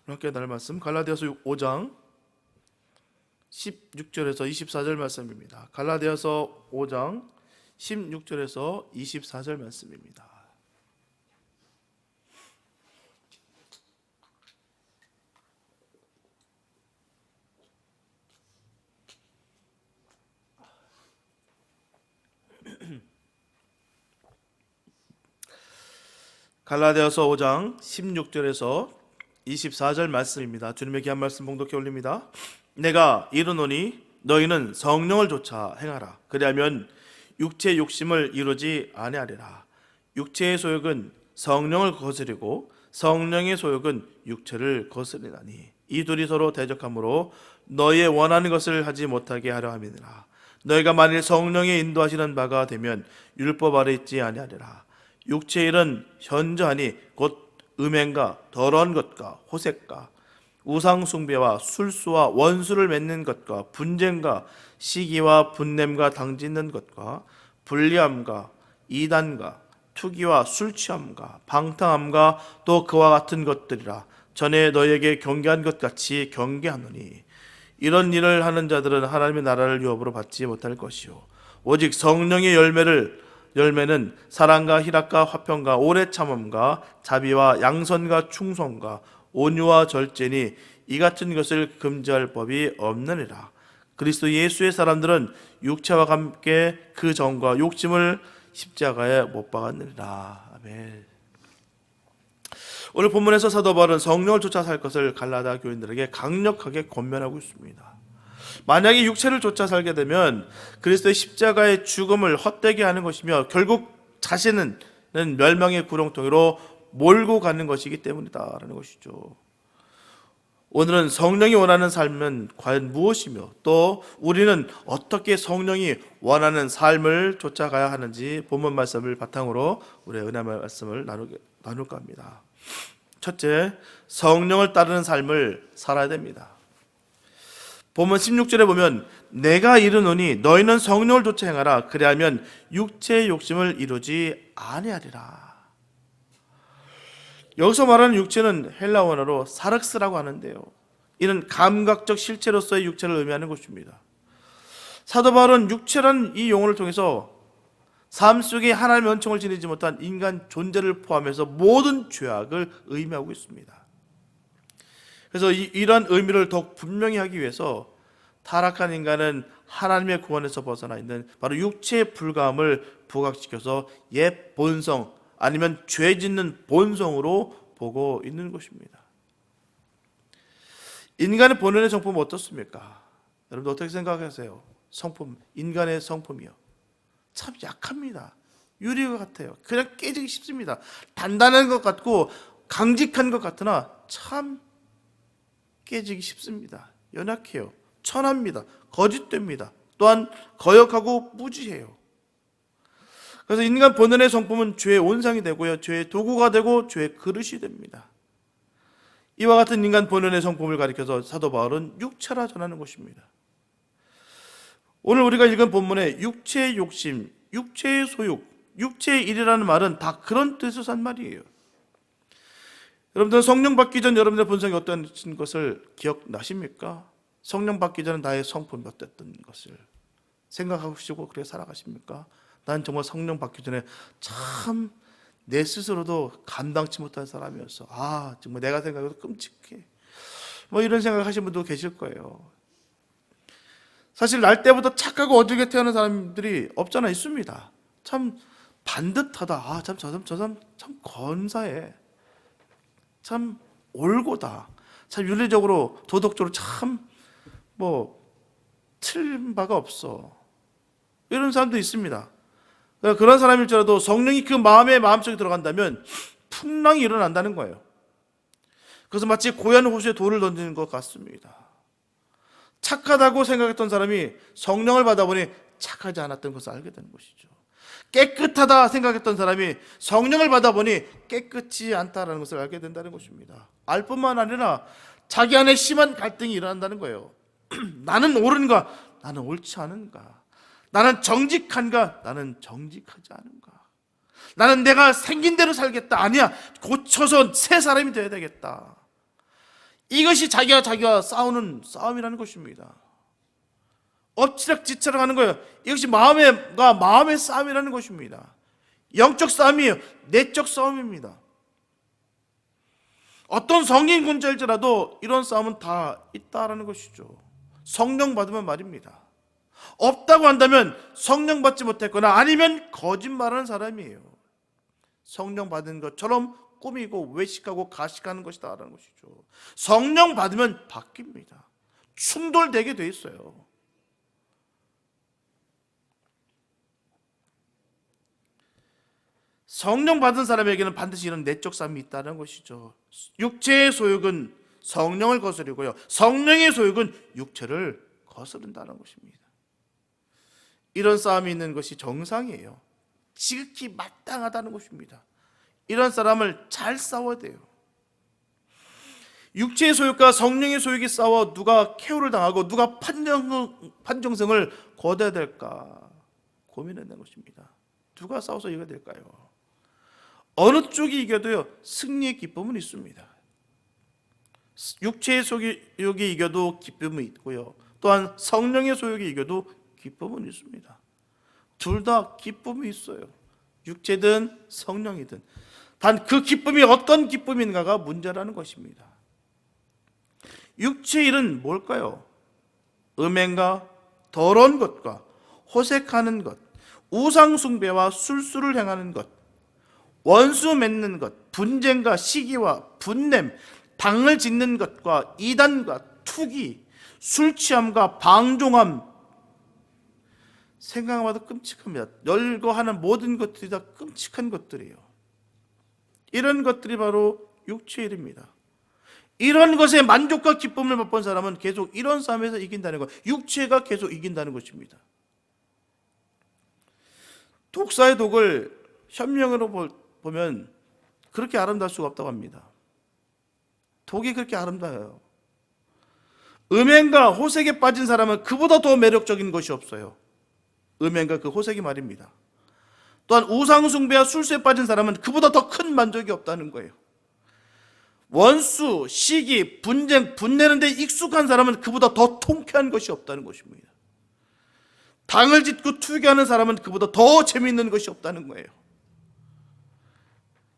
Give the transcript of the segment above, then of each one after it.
함께 나눌 말씀 갈라디아서 5장 16절에서 24절 말씀입니다. 갈라디아서 5장 16절에서 24절 말씀입니다. 갈라디아서 5장 16절에서 24절 말씀입니다. 주님의 귀한 말씀 봉독해 올립니다. 내가 이르노니 너희는 성령을 좇아 행하라. 그리하면 육체의 욕심을 이루지 아니하리라. 육체의 소욕은 성령을 거스리고 성령의 소욕은 육체를 거스리나니 이 둘이 서로 대적하므로 너희의 원하는 것을 하지 못하게 하려 함이니라. 너희가 만일 성령의 인도하시는 바가 되면 율법 아래 있지 아니하리라. 육체의 일은 현저하니 곧 음행과 더러운 것과 호색과 우상 숭배와 술수와 원수를 맺는 것과 분쟁과 시기와 분냄과 당짓는 것과 불리함과 이단과 투기와 술취함과 방탕함과 또 그와 같은 것들이라. 전에 너희에게 경계한 것 같이 경계하노니 이런 일을 하는 자들은 하나님의 나라를 유업으로 받지 못할 것이요 오직 성령의 열매는 사랑과 희락과 화평과 오래 참음과 자비와 양선과 충성과 온유와 절제니 이 같은 것을 금지할 법이 없느니라. 그리스도 예수의 사람들은 육체와 함께 그 정과 욕심을 십자가에 못 박았느니라. 아멘. 오늘 본문에서 사도 바울은 성령을 쫓아 살 것을 갈라디아 교인들에게 강력하게 권면하고 있습니다. 만약에 육체를 쫓아 살게 되면 그리스도의 십자가의 죽음을 헛되게 하는 것이며 결국 자신은 멸망의 구렁텅이로 몰고 가는 것이기 때문이다라는 것이죠. 오늘은 성령이 원하는 삶은 과연 무엇이며 또 우리는 어떻게 성령이 원하는 삶을 쫓아가야 하는지 본문 말씀을 바탕으로 우리의 은혜 말씀을 나눌까 합니다. 첫째, 성령을 따르는 삶을 살아야 됩니다. 본문 16절에 보면 내가 이르노니 너희는 성령을 좇아 행하라. 그리하면 육체의 욕심을 이루지 아니하리라. 여기서 말하는 육체는 헬라 원어로 사륵스라고 하는데요, 이는 감각적 실체로서의 육체를 의미하는 것입니다. 사도 바울은 육체라는 이 용어를 통해서 삶 속에 하나님의 은총을 지니지 못한 인간 존재를 포함해서 모든 죄악을 의미하고 있습니다. 그래서 이러한 의미를 더욱 분명히 하기 위해서 타락한 인간은 하나님의 구원에서 벗어나 있는 바로 육체의 불감을 부각시켜서 옛 본성 아니면 죄 짓는 본성으로 보고 있는 것입니다. 인간의 본연의 성품은 어떻습니까? 여러분 어떻게 생각하세요? 성품, 인간의 성품이요, 참 약합니다. 유리와 같아요. 그냥 깨지기 쉽습니다. 단단한 것 같고 강직한 것 같으나 참 깨지기 쉽습니다. 연약해요. 천합니다. 거짓됩니다. 또한 거역하고 무지해요. 그래서 인간 본연의 성품은 죄의 온상이 되고요, 죄의 도구가 되고 죄의 그릇이 됩니다. 이와 같은 인간 본연의 성품을 가리켜서 사도 바울은 육체라 전하는 것입니다. 오늘 우리가 읽은 본문에 육체의 욕심, 육체의 소욕, 육체의 일이라는 말은 다 그런 뜻에서 산 말이에요. 여러분들 성령 받기 전 여러분의 본성이 어떤 것을 기억나십니까? 성령 받기 전에 나의 성품이 어땠던 것을 생각하시고 그렇게 살아가십니까? 난 정말 성령 받기 전에 참 내 스스로도 감당치 못한 사람이었어. 정말 내가 생각해도 끔찍해. 이런 생각하시는 분도 계실 거예요. 사실 날 때부터 착하고 어두게 태어난 사람들이 없잖아, 있습니다. 참 반듯하다. 저 사람 참 건사해. 참 올고다. 참 윤리적으로 도덕적으로 참 틀린 바가 없어. 이런 사람도 있습니다. 그런 사람일지라도 성령이 그 마음속에 들어간다면 풍랑이 일어난다는 거예요. 그래서 마치 고얀 호수에 돌을 던지는 것 같습니다. 착하다고 생각했던 사람이 성령을 받아보니 착하지 않았던 것을 알게 되는 것이죠. 깨끗하다 생각했던 사람이 성령을 받아보니 깨끗지 않다는 것을 알게 된다는 것입니다. 알 뿐만 아니라 자기 안에 심한 갈등이 일어난다는 거예요. 나는 옳은가? 나는 옳지 않은가? 나는 정직한가? 나는 정직하지 않은가? 나는 내가 생긴 대로 살겠다. 아니야, 고쳐서 새 사람이 되어야 되겠다. 이것이 자기와 싸우는 싸움이라는 것입니다. 엎치락뒤치락 하는 거예요. 이것이 마음의 싸움이라는 것입니다. 영적 싸움이에요. 내적 싸움입니다. 어떤 성인 군자일지라도 이런 싸움은 다 있다라는 것이죠. 성령 받으면 말입니다. 없다고 한다면 성령 받지 못했거나 아니면 거짓말하는 사람이에요. 성령 받은 것처럼 꾸미고 외식하고 가식하는 것이다라는 것이죠. 성령 받으면 바뀝니다. 충돌되게 돼 있어요. 성령 받은 사람에게는 반드시 이런 내적 싸움이 있다는 것이죠. 육체의 소욕은 성령을 거스르고요, 성령의 소욕은 육체를 거스른다는 것입니다. 이런 싸움이 있는 것이 정상이에요. 지극히 마땅하다는 것입니다. 이런 사람을 잘 싸워야 돼요. 육체의 소욕과 성령의 소욕이 싸워 누가 KO를 당하고 누가 판정승을 거둬야 될까 고민한다는 것입니다. 누가 싸워서 이겨야 될까요? 어느 쪽이 이겨도요, 승리의 기쁨은 있습니다. 육체의 소욕이 이겨도 기쁨이 있고요, 또한 성령의 소욕이 이겨도 기쁨은 있습니다. 둘 다 기쁨이 있어요. 육체든 성령이든. 단 그 기쁨이 어떤 기쁨인가가 문제라는 것입니다. 육체의 일은 뭘까요? 음행과 더러운 것과 호색하는 것, 우상 숭배와 술수를 행하는 것, 원수 맺는 것, 분쟁과 시기와 분냄, 방을 짓는 것과 이단과 투기, 술 취함과 방종함. 생각해봐도 끔찍합니다. 열거하는 모든 것들이 다 끔찍한 것들이에요. 이런 것들이 바로 육체의 일입니다. 이런 것에 만족과 기쁨을 맛본 사람은 계속 이런 싸움에서 이긴다는 것, 육체가 계속 이긴다는 것입니다. 독사의 독을 현명으로 보면 그렇게 아름다울 수가 없다고 합니다. 독이 그렇게 아름다워요. 음행과 호색에 빠진 사람은 그보다 더 매력적인 것이 없어요. 음행과 그 호색이 말입니다. 또한 우상숭배와 술수에 빠진 사람은 그보다 더 큰 만족이 없다는 거예요. 원수, 시기, 분쟁, 분내는 데 익숙한 사람은 그보다 더 통쾌한 것이 없다는 것입니다. 당을 짓고 투기하는 사람은 그보다 더 재미있는 것이 없다는 거예요.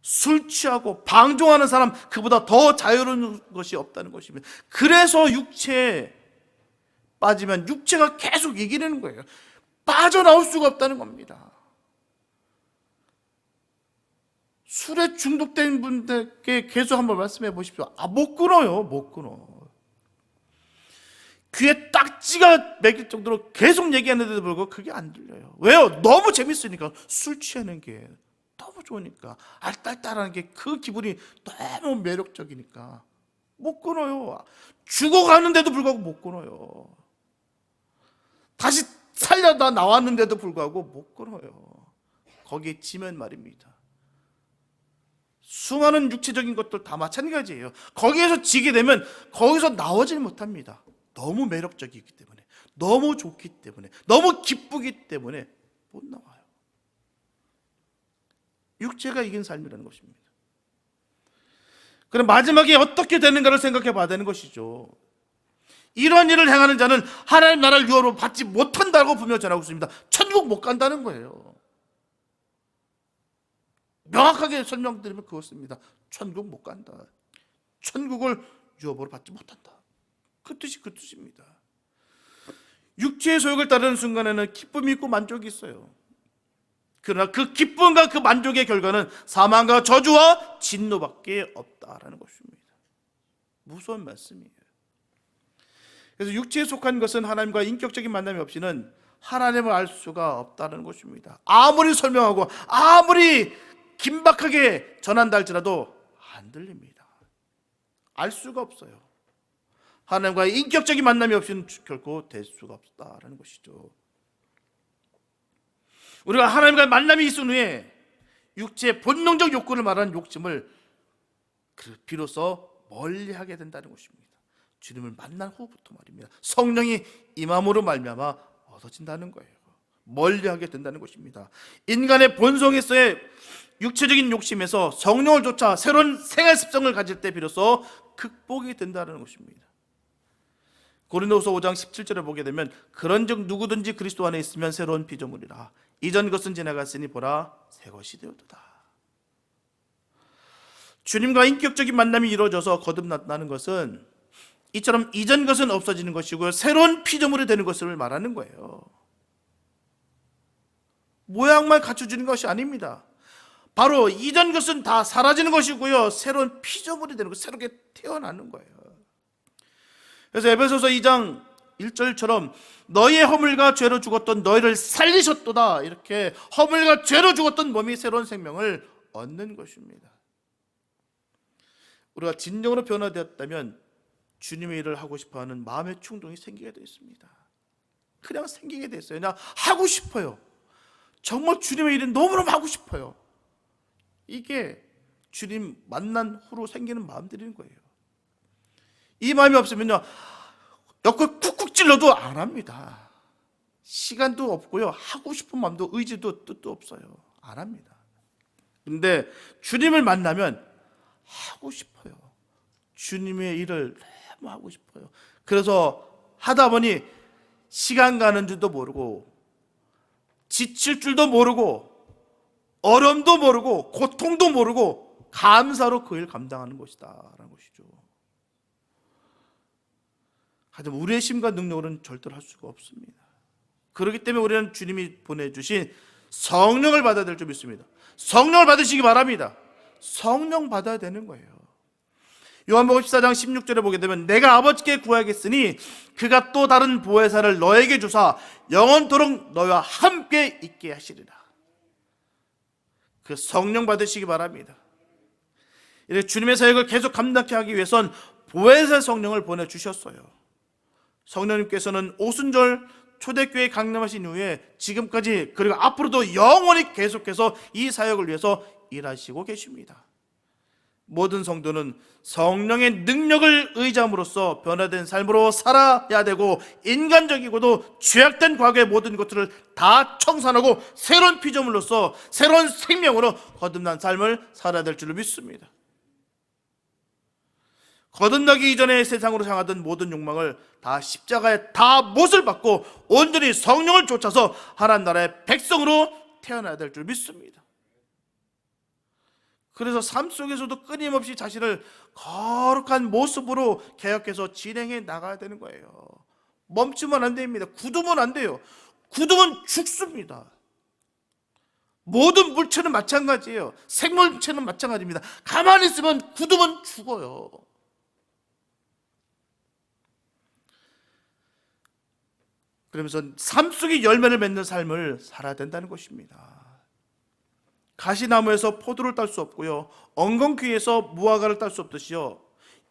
술 취하고 방종하는 사람, 그보다 더 자유로운 것이 없다는 것입니다. 그래서 육체에 빠지면 육체가 계속 이기는 거예요. 빠져나올 수가 없다는 겁니다. 술에 중독된 분들께 계속 한번 말씀해 보십시오. 못 끊어요. 못 끊어. 귀에 딱지가 매길 정도로 계속 얘기하는데도 불구하고 그게 안 들려요. 왜요? 너무 재밌으니까. 술 취하는 게 너무 좋으니까, 알딸딸하는 게 그 기분이 너무 매력적이니까 못 끊어요. 죽어가는데도 불구하고 못 끊어요. 다시 살려다 나왔는데도 불구하고 못 끊어요. 거기에 지면 말입니다. 수많은 육체적인 것들 다 마찬가지예요. 거기에서 지게 되면 거기서 나오질 못합니다. 너무 매력적이기 때문에, 너무 좋기 때문에, 너무 기쁘기 때문에 못 나와요. 육체가 이긴 삶이라는 것입니다. 그럼 마지막에 어떻게 되는가를 생각해 봐야 되는 것이죠. 이런 일을 행하는 자는 하나님 나라를 유업으로 받지 못한다고 분명히 전하고 있습니다. 천국 못 간다는 거예요. 명확하게 설명드리면 그것입니다. 천국 못 간다. 천국을 유업으로 받지 못한다. 그 뜻입니다. 육체의 소욕을 따르는 순간에는 기쁨이 있고 만족이 있어요. 그러나 그 기쁨과 그 만족의 결과는 사망과 저주와 진노밖에 없다라는 것입니다. 무서운 말씀이에요. 그래서 육체에 속한 것은 하나님과 인격적인 만남이 없이는 하나님을 알 수가 없다는 것입니다. 아무리 설명하고 아무리 긴박하게 전한다 할지라도 안 들립니다. 알 수가 없어요. 하나님과의 인격적인 만남이 없이는 결코 될 수가 없다라는 것이죠. 우리가 하나님과의 만남이 있은 후에 육체의 본능적 욕구를 말하는 욕심을 비로소 멀리하게 된다는 것입니다. 주님을 만난 후부터 말입니다. 성령이 임함으로 말미암아 얻어진다는 거예요. 멀리하게 된다는 것입니다. 인간의 본성에서의 육체적인 욕심에서 성령을 쫓아 새로운 생활 습성을 가질 때 비로소 극복이 된다는 것입니다. 고린도후서 5장 17절에 보게 되면 그런즉 누구든지 그리스도 안에 있으면 새로운 피조물이라 이전 것은 지나갔으니 보라 새 것이 되었도다. 주님과 인격적인 만남이 이루어져서 거듭나는 것은 이처럼 이전 것은 없어지는 것이고요, 새로운 피조물이 되는 것을 말하는 거예요. 모양만 갖춰주는 것이 아닙니다. 바로 이전 것은 다 사라지는 것이고요, 새로운 피조물이 되는 것, 새롭게 태어나는 거예요. 그래서 에베소서 2장 1절처럼 너희의 허물과 죄로 죽었던 너희를 살리셨도다, 이렇게 허물과 죄로 죽었던 몸이 새로운 생명을 얻는 것입니다. 우리가 진정으로 변화되었다면 주님의 일을 하고 싶어하는 마음의 충동이 생기게 되어 있습니다. 그냥 생기게 됐어요. 그냥 하고 싶어요. 정말 주님의 일은 너무너무 하고 싶어요. 이게 주님 만난 후로 생기는 마음들인 거예요. 이 마음이 없으면요, 옆구리 쿡쿡 찔러도 안 합니다. 시간도 없고요, 하고 싶은 마음도 의지도 뜻도 없어요. 안 합니다. 근데 주님을 만나면 하고 싶어요. 주님의 일을 너무 하고 싶어요. 그래서 하다 보니 시간 가는 줄도 모르고 지칠 줄도 모르고 어려움도 모르고 고통도 모르고 감사로 그 일 감당하는 것이다 라는 것이죠. 하지만 우리의 힘과 능력으로는 절대로 할 수가 없습니다. 그렇기 때문에 우리는 주님이 보내주신 성령을 받아야 될 줄 믿습니다. 성령을 받으시기 바랍니다. 성령 받아야 되는 거예요. 요한복음 14장 16절에 보게 되면 내가 아버지께 구하겠으니 그가 또 다른 보혜사를 너에게 주사 영원토록 너희와 함께 있게 하시리라. 그 성령 받으시기 바랍니다. 이렇게 주님의 사역을 계속 감당케 하기 위해선 보혜사 성령을 보내주셨어요. 성령님께서는 오순절 초대교회에 강림하신 이후에 지금까지 그리고 앞으로도 영원히 계속해서 이 사역을 위해서 일하시고 계십니다. 모든 성도는 성령의 능력을 의지함으로써 변화된 삶으로 살아야 되고 인간적이고도 죄악된 과거의 모든 것들을 다 청산하고 새로운 피조물로서 새로운 생명으로 거듭난 삶을 살아야 될 줄로 믿습니다. 거듭나기 이전에 세상으로 향하던 모든 욕망을 다 십자가에 다 못을 받고 온전히 성령을 쫓아서 하나님 나라의 백성으로 태어나야 될 줄 믿습니다. 그래서 삶 속에서도 끊임없이 자신을 거룩한 모습으로 개혁해서 진행해 나가야 되는 거예요. 멈추면 안 됩니다. 굳으면 안 돼요. 굳으면 죽습니다. 모든 물체는 마찬가지예요. 생물체는 마찬가지입니다. 가만히 있으면 굳으면 죽어요. 그러면서 삶 속에 열매를 맺는 삶을 살아야 된다는 것입니다. 가시나무에서 포도를 딸 수 없고요, 엉겅퀴에서 무화과를 딸 수 없듯이요,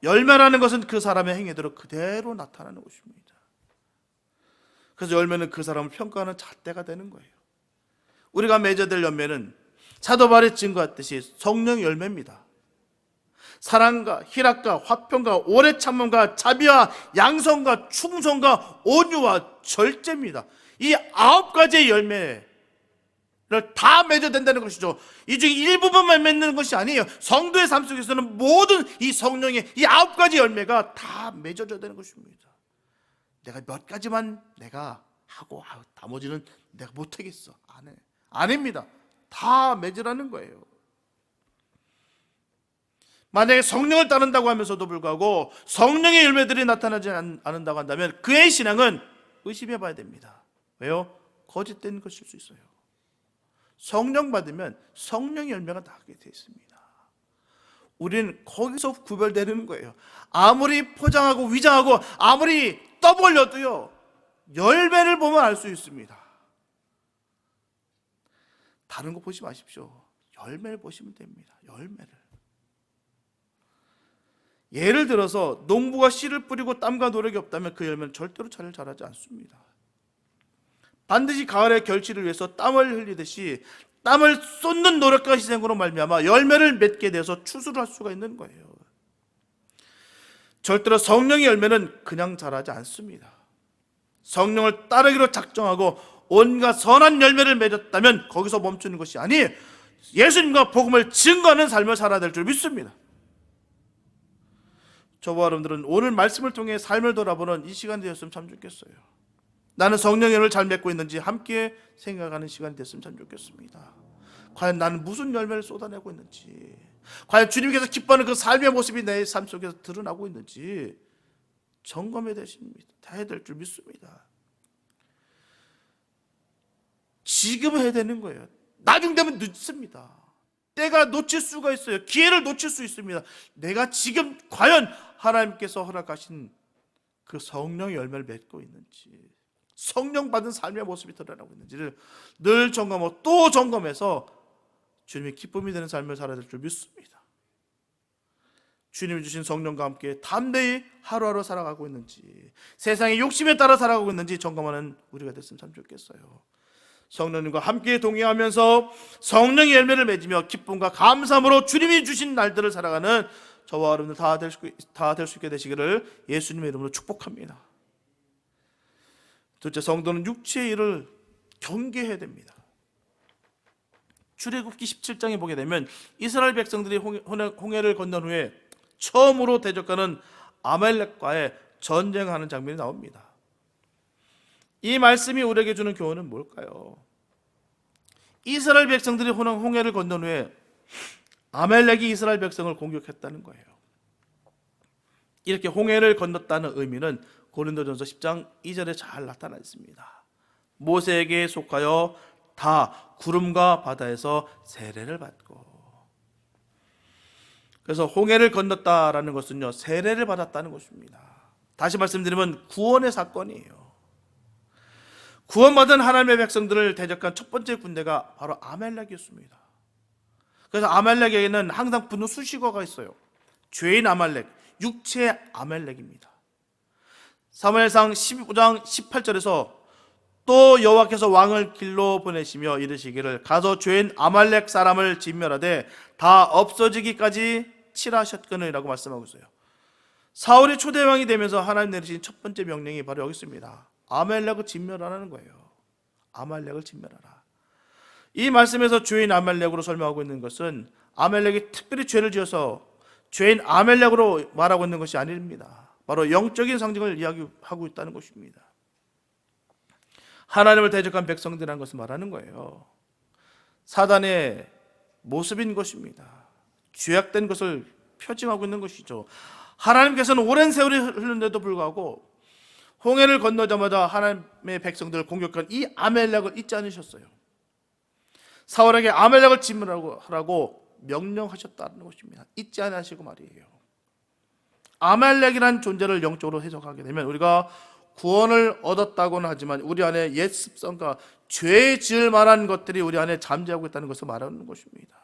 열매라는 것은 그 사람의 행위대로 그대로 나타나는 것입니다. 그래서 열매는 그 사람을 평가하는 잣대가 되는 거예요. 우리가 맺어야 될 열매는 사도 바울이 증거했듯이 성령의 열매입니다. 사랑과 희락과 화평과 오래 참음과 자비와 양성과 충성과 온유와 절제입니다. 이 9가지의 열매를 다 맺어야 된다는 것이죠. 이 중에 일부분만 맺는 것이 아니에요. 성도의 삶 속에서는 모든 이 성령의 이 9가지 열매가 다 맺어져야 되는 것입니다. 내가 몇 가지만 내가 하고 나머지는 내가 못하겠어, 안 해. 아닙니다. 다 맺으라는 거예요. 만약에 성령을 따른다고 하면서도 불구하고 성령의 열매들이 나타나지 않는다고 한다면 그의 신앙은 의심해 봐야 됩니다. 왜요? 거짓된 것일 수 있어요. 성령 받으면 성령의 열매가 나게 되어 있습니다. 우리는 거기서 구별되는 거예요. 아무리 포장하고 위장하고 아무리 떠벌려도요, 열매를 보면 알 수 있습니다. 다른 거 보지 마십시오. 열매를 보시면 됩니다. 열매를. 예를 들어서 농부가 씨를 뿌리고 땀과 노력이 없다면 그 열매는 절대로 잘 자라지 않습니다. 반드시 가을의 결실을 위해서 땀을 흘리듯이 땀을 쏟는 노력과 희생으로 말미암아 열매를 맺게 돼서 추수를 할 수가 있는 거예요. 절대로 성령의 열매는 그냥 자라지 않습니다. 성령을 따르기로 작정하고 온갖 선한 열매를 맺었다면 거기서 멈추는 것이 아니에요. 예수님과 복음을 증거하는 삶을 살아야 될 줄 믿습니다. 저와 여러분들은 오늘 말씀을 통해 삶을 돌아보는 이 시간이 되었으면 참 좋겠어요. 나는 성령의 열매를 잘 맺고 있는지 함께 생각하는 시간이 됐으면 참 좋겠습니다. 과연 나는 무슨 열매를 쏟아내고 있는지, 과연 주님께서 기뻐하는 그 삶의 모습이 내 삶 속에서 드러나고 있는지 점검해야 될 줄 믿습니다. 지금 해야 되는 거예요. 나중 되면 늦습니다. 때가 놓칠 수가 있어요. 기회를 놓칠 수 있습니다. 내가 지금 과연 하나님께서 허락하신 그 성령의 열매를 맺고 있는지, 성령 받은 삶의 모습이 드러나고 있는지를 늘 점검하고 또 점검해서 주님의 기쁨이 되는 삶을 살아야 될 줄 믿습니다. 주님이 주신 성령과 함께 담대히 하루하루 살아가고 있는지, 세상의 욕심에 따라 살아가고 있는지 점검하는 우리가 됐으면 참 좋겠어요. 성령님과 함께 동행하면서 성령의 열매를 맺으며 기쁨과 감사함으로 주님이 주신 날들을 살아가는 저와 여러분들 다 될 수 있게 되시기를 예수님의 이름으로 축복합니다. 둘째, 성도는 육체의 일을 경계해야 됩니다. 출애굽기 17장에 보게 되면 이스라엘 백성들이 홍해를 건넌 후에 처음으로 대적하는 아말렉과의 전쟁하는 장면이 나옵니다. 이 말씀이 우리에게 주는 교훈은 뭘까요? 이스라엘 백성들이 홍해를 건넌 후에 아말렉이 이스라엘 백성을 공격했다는 거예요. 이렇게 홍해를 건넜다는 의미는 고린도전서 10장 2절에 잘 나타나 있습니다. 모세에게 속하여 다 구름과 바다에서 세례를 받고, 그래서 홍해를 건넜다라는 것은요, 세례를 받았다는 것입니다. 다시 말씀드리면 구원의 사건이에요. 구원받은 하나님의 백성들을 대적한 첫 번째 군대가 바로 아말렉이었습니다. 그래서 아말렉에게는 항상 붙는 수식어가 있어요. 죄인 아말렉, 육체 아말렉입니다. 사무엘상 15장 18절에서 또 여호와께서 왕을 길로 보내시며 이르시기를 가서 죄인 아말렉 사람을 진멸하되 다 없어지기까지 칠하셨거니라고 말씀하고 있어요. 사울이 초대왕이 되면서 하나님 내리신 첫 번째 명령이 바로 여기 있습니다. 아말렉을 진멸하라는 거예요. 아말렉을 진멸하라. 이 말씀에서 죄인 아말렉으로 설명하고 있는 것은 아말렉이 특별히 죄를 지어서 죄인 아말렉으로 말하고 있는 것이 아닙니다. 바로 영적인 상징을 이야기하고 있다는 것입니다. 하나님을 대적한 백성들이라는 것을 말하는 거예요. 사단의 모습인 것입니다. 죄악된 것을 표징하고 있는 것이죠. 하나님께서는 오랜 세월이 흐르는데도 불구하고 홍해를 건너자마자 하나님의 백성들을 공격한 이 아말렉을 잊지 않으셨어요. 사울에게 아말렉을 진멸하라고 명령하셨다는 것입니다. 잊지 않으시고 말이에요. 아말렉이라는 존재를 영적으로 해석하게 되면 우리가 구원을 얻었다고는 하지만 우리 안에 옛 습성과 죄 지을 만한 것들이 우리 안에 잠재하고 있다는 것을 말하는 것입니다.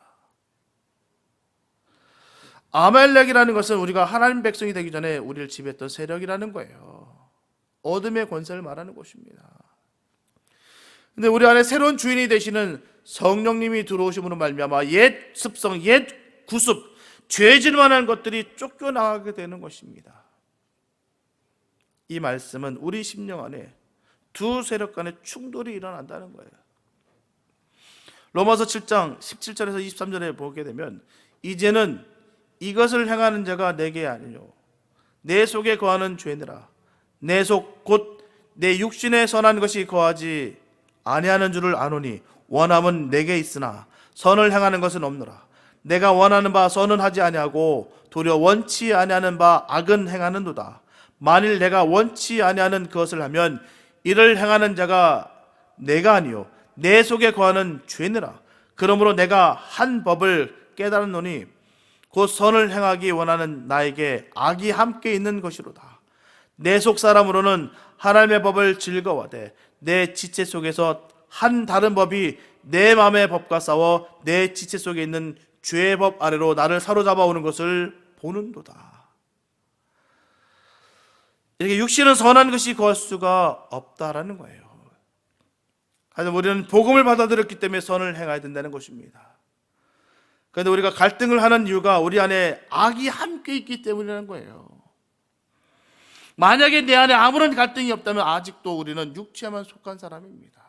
아말렉이라는 것은 우리가 하나님 백성이 되기 전에 우리를 지배했던 세력이라는 거예요. 어둠의 권세를 말하는 것입니다. 근데 우리 안에 새로운 주인이 되시는 성령님이 들어오심으로 말미암아 옛 습성, 옛 구습, 죄질 만한 것들이 쫓겨나가게 되는 것입니다. 이 말씀은 우리 심령 안에 두 세력 간의 충돌이 일어난다는 거예요. 로마서 7장 17절에서 23절에 보게 되면 이제는 이것을 행하는 자가 내게 아니요 내 속에 거하는 죄니라. 내 속 곧 내 육신에 선한 것이 거하지 아니하는 줄을 아노니 원함은 내게 있으나 선을 행하는 것은 없노라. 내가 원하는 바 선은 하지 아니하고 도리어 원치 아니하는 바 악은 행하는도다. 만일 내가 원치 아니하는 그것을 하면 이를 행하는 자가 내가 아니요 내 속에 거하는 죄니라. 그러므로 내가 한 법을 깨달았노니 곧 선을 행하기 원하는 나에게 악이 함께 있는 것이로다. 내 속 사람으로는 하나님의 법을 즐거워하되 내 지체 속에서 한 다른 법이 내 마음의 법과 싸워 내 지체 속에 있는 죄의 법 아래로 나를 사로잡아 오는 것을 보는도다. 이렇게 육신은 선한 것이 거할 수가 없다라는 거예요. 하지만 우리는 복음을 받아들였기 때문에 선을 행해야 된다는 것입니다. 그런데 우리가 갈등을 하는 이유가 우리 안에 악이 함께 있기 때문이라는 거예요. 만약에 내 안에 아무런 갈등이 없다면 아직도 우리는 육체에만 속한 사람입니다.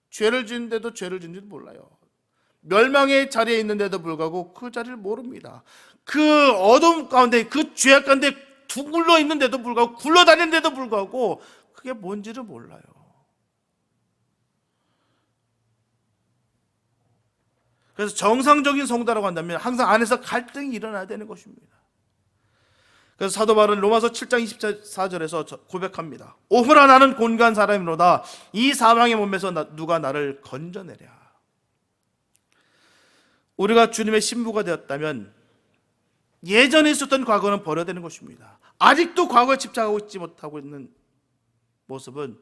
죄를 짓는데도 죄를 짓는지도 몰라요. 멸망의 자리에 있는데도 불구하고 그 자리를 모릅니다. 그 어둠 가운데, 그 죄악 가운데 둥글러 있는데도 불구하고, 굴러다니는데도 불구하고 그게 뭔지를 몰라요. 그래서 정상적인 성도라고 한다면 항상 안에서 갈등이 일어나야 되는 것입니다. 그래서 사도 바울은 로마서 7장 24절에서 고백합니다. 오호라 나는 곤고한 사람이로다. 이 사망의 몸에서 누가 나를 건져내랴. 우리가 주님의 신부가 되었다면 예전에 있었던 과거는 버려야 되는 것입니다. 아직도 과거에 집착하고 있지 못하고 있는 모습은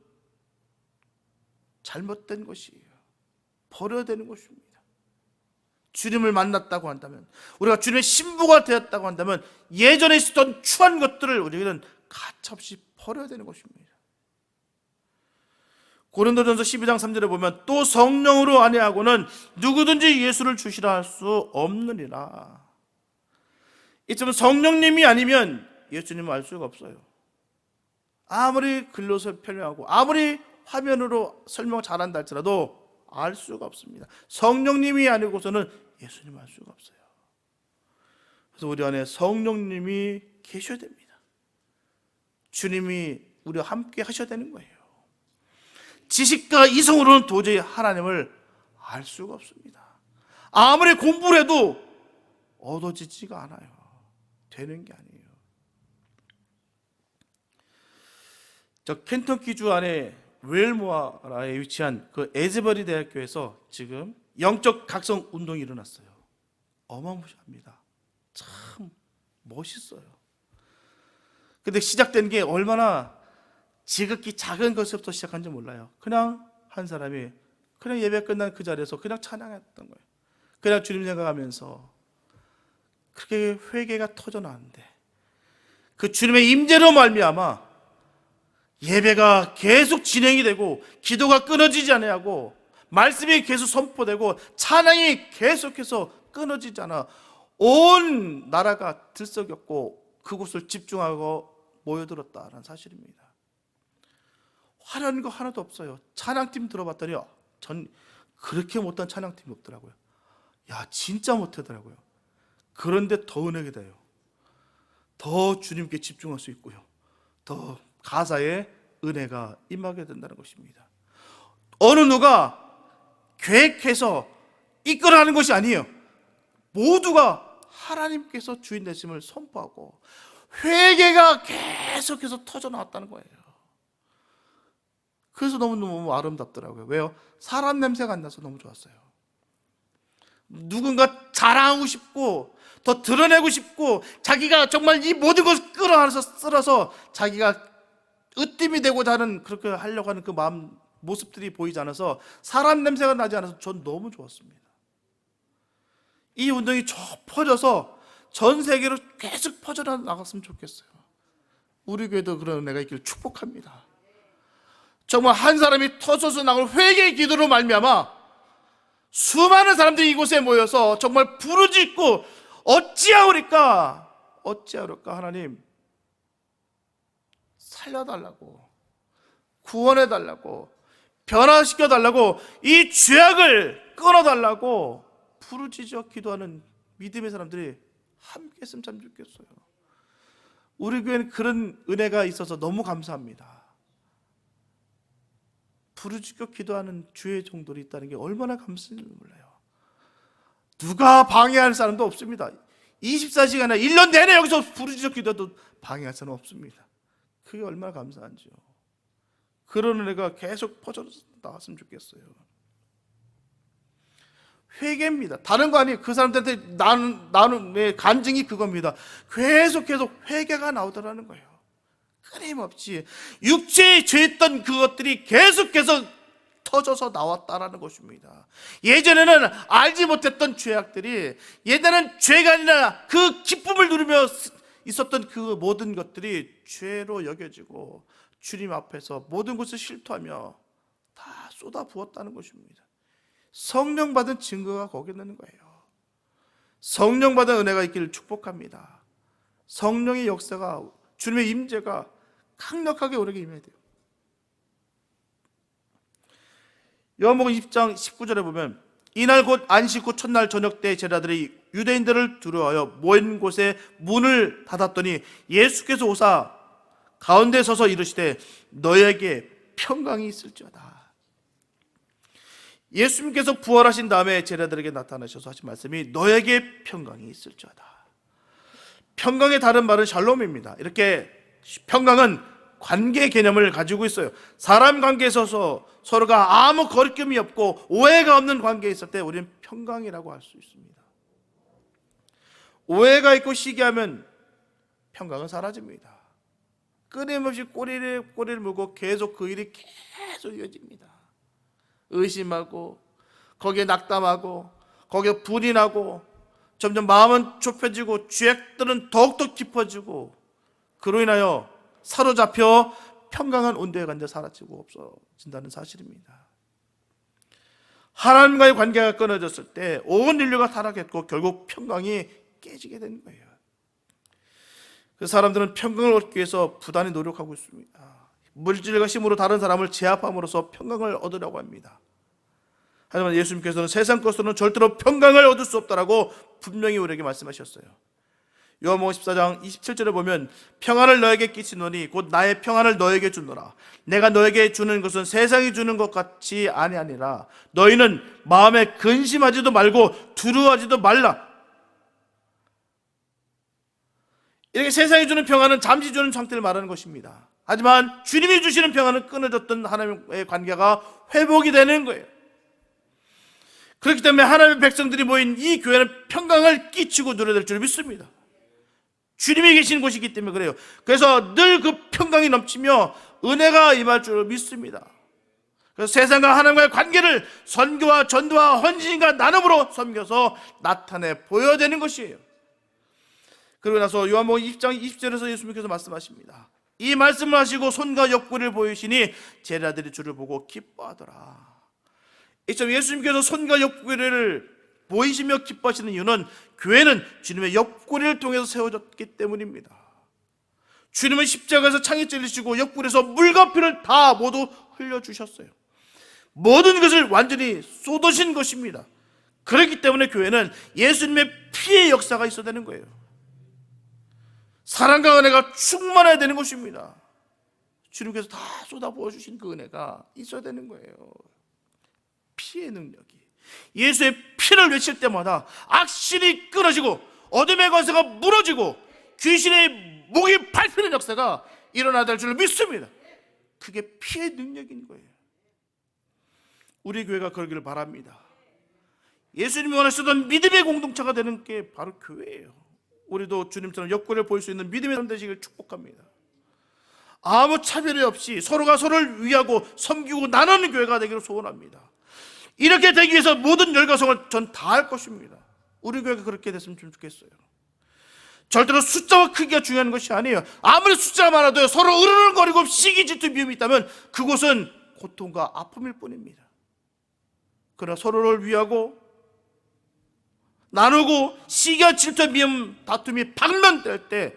잘못된 것이에요. 버려야 되는 것입니다. 주님을 만났다고 한다면, 우리가 주님의 신부가 되었다고 한다면 예전에 있었던 추한 것들을 우리는 가차없이 버려야 되는 것입니다. 고린도전서 12장 3절에 보면 또 성령으로 아니하고는 누구든지 예수를 주시라 할 수 없느니라. 이쯤은 성령님이 아니면 예수님을 알 수가 없어요. 아무리 글로서 설명하고 아무리 화면으로 설명 잘한다 할지라도 알 수가 없습니다. 성령님이 아니고서는 예수님을 알 수가 없어요. 그래서 우리 안에 성령님이 계셔야 됩니다. 주님이 우리와 함께 하셔야 되는 거예요. 지식과 이성으로는 도저히 하나님을 알 수가 없습니다. 아무리 공부를 해도 얻어지지가 않아요. 되는 게 아니에요. 저 켄터키주 안에 웰모아라에 위치한 그 에즈버리 대학교에서 지금 영적 각성 운동이 일어났어요. 어마무시합니다. 참 멋있어요. 근데 시작된 게 얼마나 지극히 작은 것부터 시작한지 몰라요. 그냥 한 사람이 그냥 예배 끝난 그 자리에서 그냥 찬양했던 거예요. 그냥 주님 생각하면서 그렇게 회개가 터져 나왔는데 그 주님의 임재로 말미암아 예배가 계속 진행이 되고 기도가 끊어지지 아니하고 말씀이 계속 선포되고 찬양이 계속해서 끊어지지 않아 온 나라가 들썩였고 그곳을 집중하고 모여들었다는 사실입니다. 화려한 거 하나도 없어요. 찬양팀 들어봤더니 전 그렇게 못한 찬양팀이 없더라고요. 야 진짜 못하더라고요. 그런데 더 은혜가 돼요. 더 주님께 집중할 수 있고요. 더 가사에 은혜가 임하게 된다는 것입니다. 어느 누가 계획해서 이끌어가는 것이 아니에요. 모두가 하나님께서 주인 되심을 선포하고 회개가 계속해서 터져 나왔다는 거예요. 그래서 너무너무 아름답더라고요. 왜요? 사람 냄새가 안 나서 너무 좋았어요. 누군가 자랑하고 싶고 더 드러내고 싶고 자기가 정말 이 모든 것을 끌어안아서 쓸어서 자기가 으뜸이 되고자 하는 그렇게 하려고 하는 그 마음 모습들이 보이지 않아서 사람 냄새가 나지 않아서 전 너무 좋았습니다. 이 운동이 퍼져서 전 세계로 계속 퍼져나갔으면 좋겠어요. 우리 교회도 그런 은혜가 있기를 축복합니다. 정말 한 사람이 터져서 나올 회개의 기도로 말미암아 수많은 사람들이 이곳에 모여서 정말 부르짖고 어찌하오리까 하나님 살려달라고 구원해달라고 변화시켜달라고 이 죄악을 끊어달라고 부르짖어 기도하는 믿음의 사람들이 함께 했으면 참 좋겠어요. 우리 교회는 그런 은혜가 있어서 너무 감사합니다. 부르짖고 기도하는 주의 종들이 있다는 게 얼마나 감사한지 몰라요. 누가 방해할 사람도 없습니다. 24시간에 1년 내내 여기서 부르짖어 기도해도 방해할 사람은 없습니다. 그게 얼마나 감사한지요. 그런 은혜가 계속 퍼져 나왔으면 좋겠어요. 회개입니다. 다른 거 아니에요. 그 사람들한테 나는 내 간증이 그겁니다. 계속 회개가 나오더라는 거예요. 끊임없이 육체에 죄했던 그것들이 계속해서 터져서 나왔다라는 것입니다. 예전에는 알지 못했던 죄악들이 예전에는 죄가 아니라 그 기쁨을 누리며 있었던 그 모든 것들이 죄로 여겨지고 주님 앞에서 모든 것을 실토하며 다 쏟아부었다는 것입니다. 성령 받은 증거가 거기 있는 거예요. 성령 받은 은혜가 있기를 축복합니다. 성령의 역사가 주님의 임재가 강력하게 우리에게 임해야 돼요. 요한복음 20장 19절에 보면 이날 곧 안식 후 첫날 저녁 때 제자들이 유대인들을 두려워하여 모인 곳에 문을 닫았더니 예수께서 오사 가운데 서서 이르시되 너에게 평강이 있을지어다. 예수님께서 부활하신 다음에 제자들에게 나타나셔서 하신 말씀이 너에게 평강이 있을지어다. 평강의 다른 말은 샬롬입니다. 이렇게 평강은 관계 개념을 가지고 있어요. 사람 관계에 있어서 서로가 아무 거리낌이 없고 오해가 없는 관계에 있을 때 우리는 평강이라고 할 수 있습니다. 오해가 있고 시기하면 평강은 사라집니다. 끊임없이 꼬리를 물고 계속 그 일이 계속 이어집니다. 의심하고 거기에 낙담하고 거기에 불이 나고 점점 마음은 좁혀지고 죄악들은 더욱더 깊어지고 그로 인하여 사로잡혀 평강한 온도에 간데 사라지고 없어진다는 사실입니다. 하나님과의 관계가 끊어졌을 때 온 인류가 타락했고 결국 평강이 깨지게 된 거예요. 그 사람들은 평강을 얻기 위해서 부단히 노력하고 있습니다. 물질과 힘으로 다른 사람을 제압함으로써 평강을 얻으려고 합니다. 하지만 예수님께서는 세상 것으로는 절대로 평강을 얻을 수 없다라고 분명히 우리에게 말씀하셨어요. 요한복음 14장 27절에 보면 평안을 너에게 끼치노니 곧 나의 평안을 너에게 주노라. 내가 너에게 주는 것은 세상이 주는 것 같이 아니하니라. 너희는 마음에 근심하지도 말고 두려워하지도 말라. 이렇게 세상이 주는 평안은 잠시 주는 상태를 말하는 것입니다. 하지만 주님이 주시는 평안은 끊어졌던 하나님의 관계가 회복이 되는 거예요. 그렇기 때문에 하나님의 백성들이 모인 이 교회는 평강을 끼치고 누려야 될 줄 믿습니다. 주님이 계신 곳이기 때문에 그래요. 그래서 늘 그 평강이 넘치며 은혜가 임할 줄 믿습니다. 그래서 세상과 하나님과의 관계를 선교와 전도와 헌신과 나눔으로 섬겨서 나타내 보여야 되는 것이에요. 그러고 나서 요한복음 20장 20절에서 예수님께서 말씀하십니다. 이 말씀을 하시고 손과 옆구리를 보이시니 제자들이 주를 보고 기뻐하더라. 이처럼 예수님께서 손과 옆구리를 보이시며 기뻐하시는 이유는 교회는 주님의 옆구리를 통해서 세워졌기 때문입니다. 주님은 십자가에서 창에 찔리시고 옆구리에서 물과 피를 다 모두 흘려주셨어요. 모든 것을 완전히 쏟으신 것입니다. 그렇기 때문에 교회는 예수님의 피의 역사가 있어야 되는 거예요. 사랑과 은혜가 충만해야 되는 것입니다. 주님께서 다 쏟아부어주신 그 은혜가 있어야 되는 거예요. 피의 능력이, 예수의 피를 외칠 때마다 악신이 끊어지고 어둠의 권세가 무너지고 귀신의 목이 밟히는 역사가 일어나야 될 줄 믿습니다. 그게 피의 능력인 거예요. 우리 교회가 그러기를 바랍니다. 예수님이 원하시던 믿음의 공동체가 되는 게 바로 교회예요. 우리도 주님처럼 옆구리를 볼 수 있는 믿음의 사람 되시길 축복합니다. 아무 차별이 없이 서로가 서로를 위하고 섬기고 나누는 교회가 되기를 소원합니다. 이렇게 되기 위해서 모든 열과성을 전 다 할 것입니다. 우리 교회가 그렇게 됐으면 좀 좋겠어요. 절대로 숫자와 크기가 중요한 것이 아니에요. 아무리 숫자가 많아도 서로 으르렁거리고 시기 질투 미움이 있다면 그곳은 고통과 아픔일 뿐입니다. 그러나 서로를 위하고 나누고 시기와 질투 미움 다툼이 방면될 때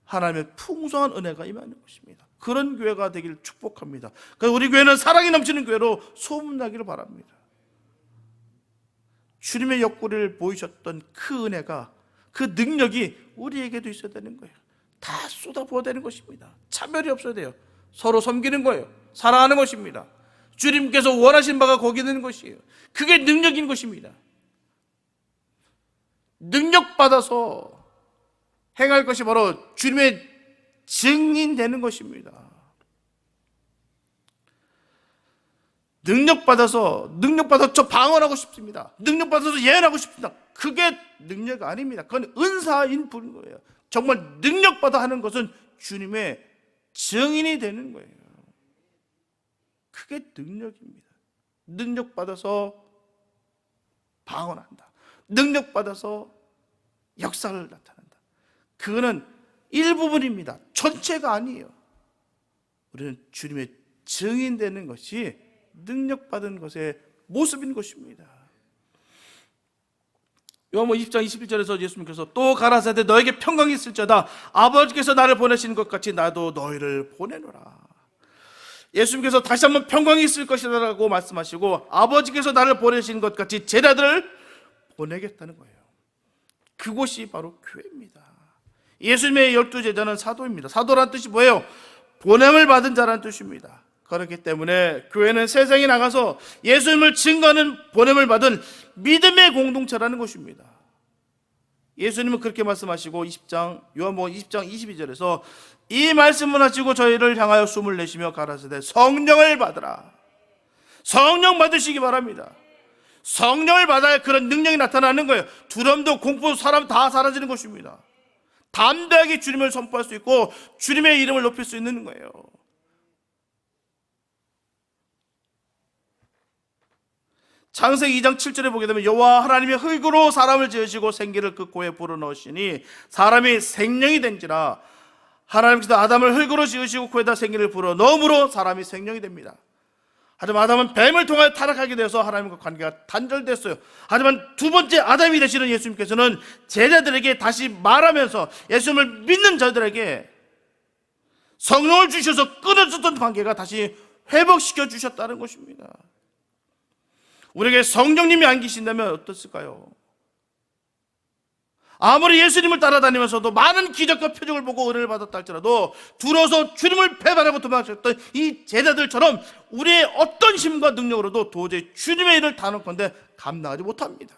하나님의 풍성한 은혜가 임하는 것입니다. 그런 교회가 되기를 축복합니다. 그래서 우리 교회는 사랑이 넘치는 교회로 소문나기를 바랍니다. 주님의 옆구리를 보이셨던 그 은혜가, 그 능력이 우리에게도 있어야 되는 거예요. 다 쏟아부어야 되는 것입니다. 차별이 없어야 돼요. 서로 섬기는 거예요. 사랑하는 것입니다. 주님께서 원하신 바가 거기 있는 것이에요. 그게 능력인 것입니다. 능력받아서 행할 것이 바로 주님의 증인되는 것입니다. 능력받아서 저 방언하고 싶습니다. 능력받아서 예언하고 싶습니다. 그게 능력 아닙니다. 그건 은사인 분인 거예요. 정말 능력받아 하는 것은 주님의 증인이 되는 거예요. 그게 능력입니다. 능력받아서 방언한다. 능력받아서 역사를 나타낸다. 그거는 일부분입니다. 전체가 아니에요. 우리는 주님의 증인되는 것이 능력받은 것의 모습인 것입니다. 요한복음 20장 21절에서 예수님께서 또 가라사대 너에게 평강이 있을지어다. 아버지께서 나를 보내신 것 같이 나도 너희를 보내노라. 예수님께서 다시 한번 평강이 있을 것이라고 말씀하시고 아버지께서 나를 보내신 것 같이 제자들을 보내겠다는 거예요. 그곳이 바로 교회입니다. 예수님의 12제자는 사도입니다. 사도란 뜻이 뭐예요? 보냄을 받은 자라는 뜻입니다. 그렇기 때문에 교회는 세상에 나가서 예수님을 증거하는 보냄을 받은 믿음의 공동체라는 것입니다. 예수님은 그렇게 말씀하시고 요한복음 20장 22절에서 이 말씀을 하시고 저희를 향하여 숨을 내쉬며 가라사대 성령을 받으라. 성령 받으시기 바랍니다. 성령을 받아야 그런 능력이 나타나는 거예요. 두려움도 공포도 사람 다 사라지는 것입니다. 담대하게 주님을 선포할 수 있고 주님의 이름을 높일 수 있는 거예요. 창세기 2장 7절에 보게 되면 여호와 하나님이 흙으로 사람을 지으시고 생기를 그 코에 불어넣으시니 사람이 생명이 된지라. 하나님께서 아담을 흙으로 지으시고 코에다 생기를 불어넣음으로 사람이 생명이 됩니다. 하지만 아담은 뱀을 통하여 타락하게 되어서 하나님과 관계가 단절됐어요. 하지만 두 번째 아담이 되시는 예수님께서는 제자들에게 다시 말하면서 예수님을 믿는 자들에게 성령을 주셔서 끊어졌던 관계가 다시 회복시켜 주셨다는 것입니다. 우리에게 성령님이 안 계신다면 어떻을까요? 아무리 예수님을 따라다니면서도 많은 기적과 표적을 보고 은혜를 받았다 할지라도 두려워서 주님을 배반하고 도망쳤던 이 제자들처럼 우리의 어떤 힘과 능력으로도 도저히 주님의 일을 다놓건대 감당하지 못합니다.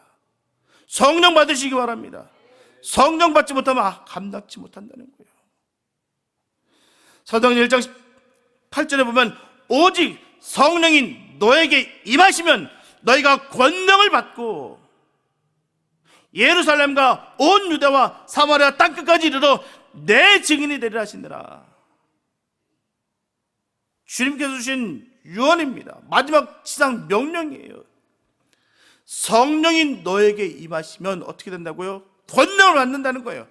성령 받으시기 바랍니다. 성령 받지 못하면 감당치 못한다는 거예요. 사도행전 1장 8절에 보면 오직 성령이 너에게 임하시면 너희가 권능을 받고 예루살렘과 온 유대와 사마리아 땅끝까지 이르러 내 증인이 되리라 하시니라. 주님께서 주신 유언입니다. 마지막 지상 명령이에요. 성령이 너에게 임하시면 어떻게 된다고요? 권능을 받는다는 거예요.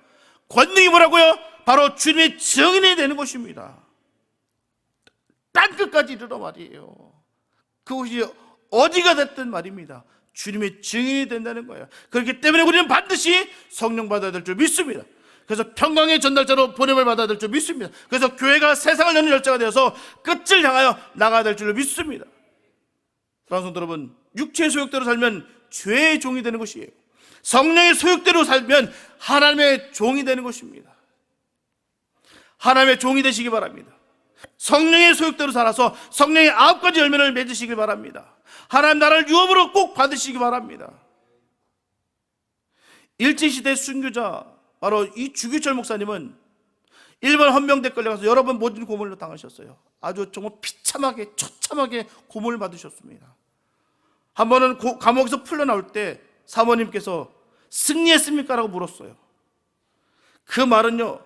권능이 뭐라고요? 바로 주님의 증인이 되는 것입니다. 땅끝까지 이르러 말이에요. 그것이 어디가 됐든 말입니다. 주님의 증인이 된다는 거예요. 그렇기 때문에 우리는 반드시 성령 받아야 될 줄 믿습니다. 그래서 평강의 전달자로 보냄을 받아야 될 줄 믿습니다. 그래서 교회가 세상을 여는 열자가 되어서 끝을 향하여 나가야 될 줄 믿습니다. 사랑하는 성도 여러분, 육체의 소욕대로 살면 죄의 종이 되는 것이에요. 성령의 소욕대로 살면 하나님의 종이 되는 것입니다. 하나님의 종이 되시기 바랍니다. 성령의 소욕대로 살아서 성령의 9가지 열매를 맺으시기 바랍니다. 하나님 나라를 유업으로 꼭 받으시기 바랍니다. 일제시대 순교자 바로 이 주기철 목사님은 일본 헌병대 끌려가서 여러 번 모진 고문을 당하셨어요. 아주 정말 비참하게 처참하게 고문을 받으셨습니다. 한 번은 감옥에서 풀려나올 때 사모님께서 승리했습니까? 라고 물었어요. 그 말은요,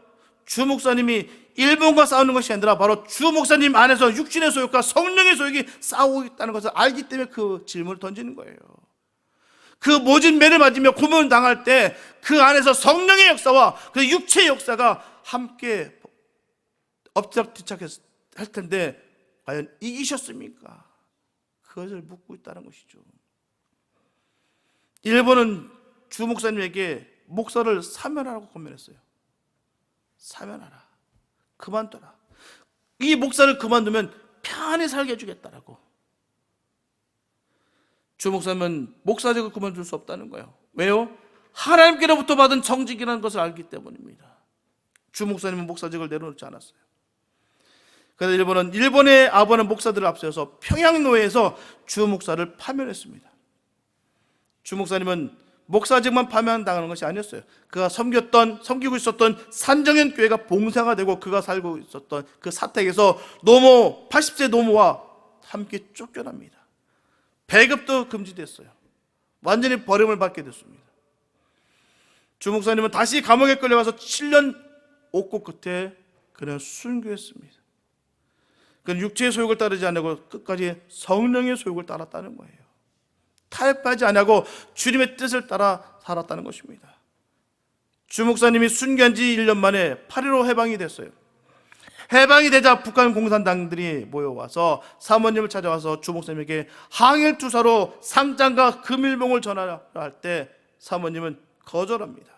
주 목사님이 일본과 싸우는 것이 아니라 바로 주 목사님 안에서 육신의 소욕과 성령의 소욕이 싸우고 있다는 것을 알기 때문에 그 질문을 던지는 거예요. 그 모진 매를 맞으며 고문을 당할 때 그 안에서 성령의 역사와 그 육체의 역사가 함께 엎치락뒤착할 텐데 과연 이기셨습니까? 그것을 묻고 있다는 것이죠. 일본은 주 목사님에게 목사를 사면하라고 권면했어요. 사면하라. 그만둬라. 이 목사를 그만두면 편히 살게 해주겠다라고. 주 목사님은 목사직을 그만둘 수 없다는 거예요. 왜요? 하나님께로부터 받은 정직이라는 것을 알기 때문입니다. 주 목사님은 목사직을 내려놓지 않았어요. 그래서 일본의 아부하는 목사들을 앞세워서 평양노회에서 주 목사를 파면했습니다. 주 목사님은 목사직만 파면당하는 것이 아니었어요. 그가 섬기고 있었던 산정현 교회가 봉사가 되고 그가 살고 있었던 그 사택에서 80세 노모와 함께 쫓겨납니다. 배급도 금지됐어요. 완전히 버림을 받게 됐습니다. 주 목사님은 다시 감옥에 끌려가서 7년 옥고 끝에 그는 순교했습니다. 그는 육체의 소욕을 따르지 않고 끝까지 성령의 소욕을 따랐다는 거예요. 타협하지 않고 주님의 뜻을 따라 살았다는 것입니다. 주 목사님이 순교한 지 1년 만에 8.15 해방이 됐어요. 해방이 되자 북한 공산당들이 모여와서 사모님을 찾아와서 주 목사님에게 항일투사로 상장과 금일봉을 전하라 할 때 사모님은 거절합니다.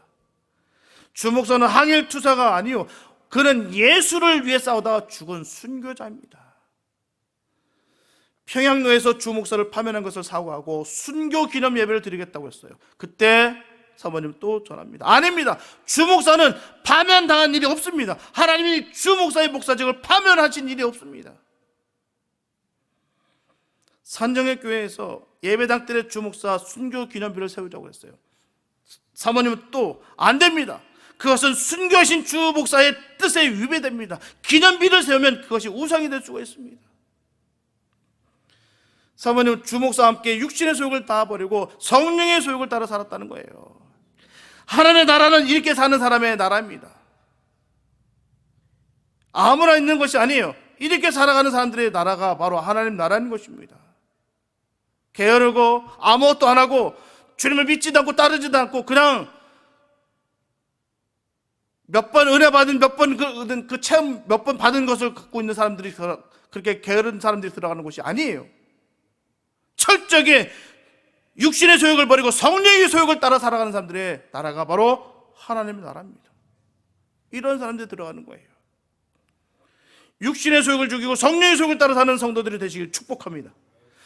주 목사는 항일투사가 아니요, 그는 예수를 위해 싸우다가 죽은 순교자입니다. 평양로에서 주 목사를 파면한 것을 사과하고 순교 기념 예배를 드리겠다고 했어요. 그때 사모님 또 전합니다. 아닙니다. 주 목사는 파면당한 일이 없습니다. 하나님이 주 목사의 목사직을 파면하신 일이 없습니다. 산정의 교회에서 예배당 때 주 목사 순교 기념비를 세우자고 했어요. 사모님은 또 안 됩니다. 그것은 순교하신 주 목사의 뜻에 위배됩니다. 기념비를 세우면 그것이 우상이 될 수가 있습니다. 사모님은 주 목사와 함께 육신의 소욕을 다 버리고 성령의 소욕을 따라 살았다는 거예요. 하나님의 나라는 이렇게 사는 사람의 나라입니다. 아무나 있는 것이 아니에요. 이렇게 살아가는 사람들의 나라가 바로 하나님 나라인 것입니다. 게으르고 아무것도 안 하고 주님을 믿지도 않고 따르지도 않고 그냥 몇 번 은혜 받은 그 체험 몇 번 받은 것을 갖고 있는 사람들이 그렇게 게으른 사람들이 들어가는 곳이 아니에요. 철저하게 육신의 소욕을 버리고 성령의 소욕을 따라 살아가는 사람들의 나라가 바로 하나님의 나라입니다. 이런 사람들이 들어가는 거예요. 육신의 소욕을 죽이고 성령의 소욕을 따라 사는 성도들이 되시길 축복합니다.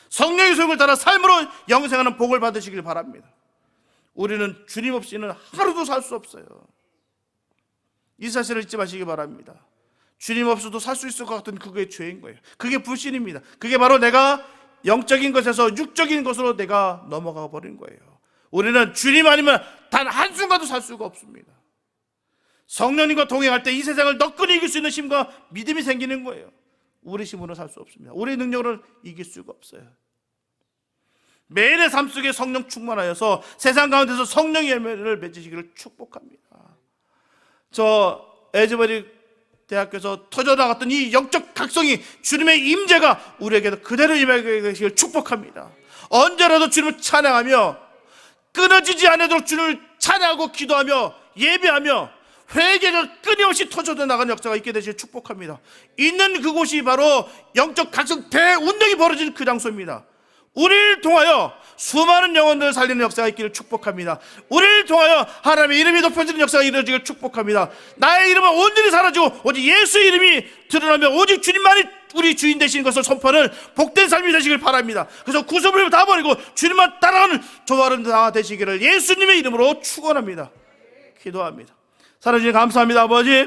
성령의 소욕을 따라 삶으로 영생하는 복을 받으시길 바랍니다. 우리는 주님 없이는 하루도 살 수 없어요. 이 사실을 잊지 마시기 바랍니다. 주님 없어도 살 수 있을 것 같은 그게 죄인 거예요. 그게 불신입니다. 그게 바로 내가 영적인 것에서 육적인 것으로 내가 넘어가 버린 거예요. 우리는 주님 아니면 단 한순간도 살 수가 없습니다. 성령님과 동행할 때 이 세상을 너끈히 이길 수 있는 힘과 믿음이 생기는 거예요. 우리 힘으로 살 수 없습니다. 우리 능력으로 이길 수가 없어요. 매일의 삶 속에 성령 충만하여서 세상 가운데서 성령의 열매를 맺으시기를 축복합니다. 저 에즈버리 대학교에서 터져나갔던 이 영적 각성이 주님의 임재가 우리에게도 그대로 임하게 되시길 축복합니다. 언제라도 주님을 찬양하며 끊어지지 않도록 주님을 찬양하고 기도하며 예배하며 회개가 끊임없이 터져져 나가는 역사가 있게 되시길 축복합니다. 있는 그곳이 바로 영적 각성 대운동이 벌어진 그 장소입니다. 우리를 통하여 수많은 영혼들을 살리는 역사가 있기를 축복합니다. 우리를 통하여 하나님의 이름이 높여지는 역사가 이루어지기를 축복합니다. 나의 이름은 온전히 사라지고 오직 예수의 이름이 드러나며 오직 주님만이 우리 주인 되시는 것을 선포하는 복된 삶이 되시길 바랍니다. 그래서 구속을 다 버리고 주님만 따라가는 조화른 다 되시기를 예수님의 이름으로 축원합니다. 기도합니다. 사랑주님 감사합니다. 아버지,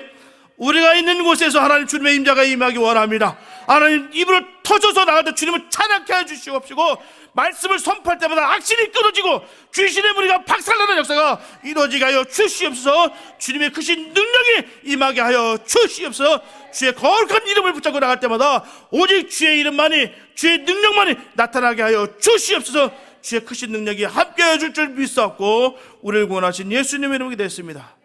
우리가 있는 곳에서 하나님 주님의 임재가 임하기 원합니다. 하나님 입을 터져서 나갈 때 주님을 찬양케 해주시옵시고 말씀을 선포할 때마다 악신이 끊어지고 귀신의 무리가 박살나는 역사가 이루어지게 하여 주시옵소서. 주님의 크신 능력이 임하게 하여 주시옵소서. 주의 거룩한 이름을 붙잡고 나갈 때마다 오직 주의 이름만이 주의 능력만이 나타나게 하여 주시옵소서. 주의 크신 능력이 함께해 줄 줄 믿사옵고 우리를 구원하신 예수님의 이름이 됐습니다.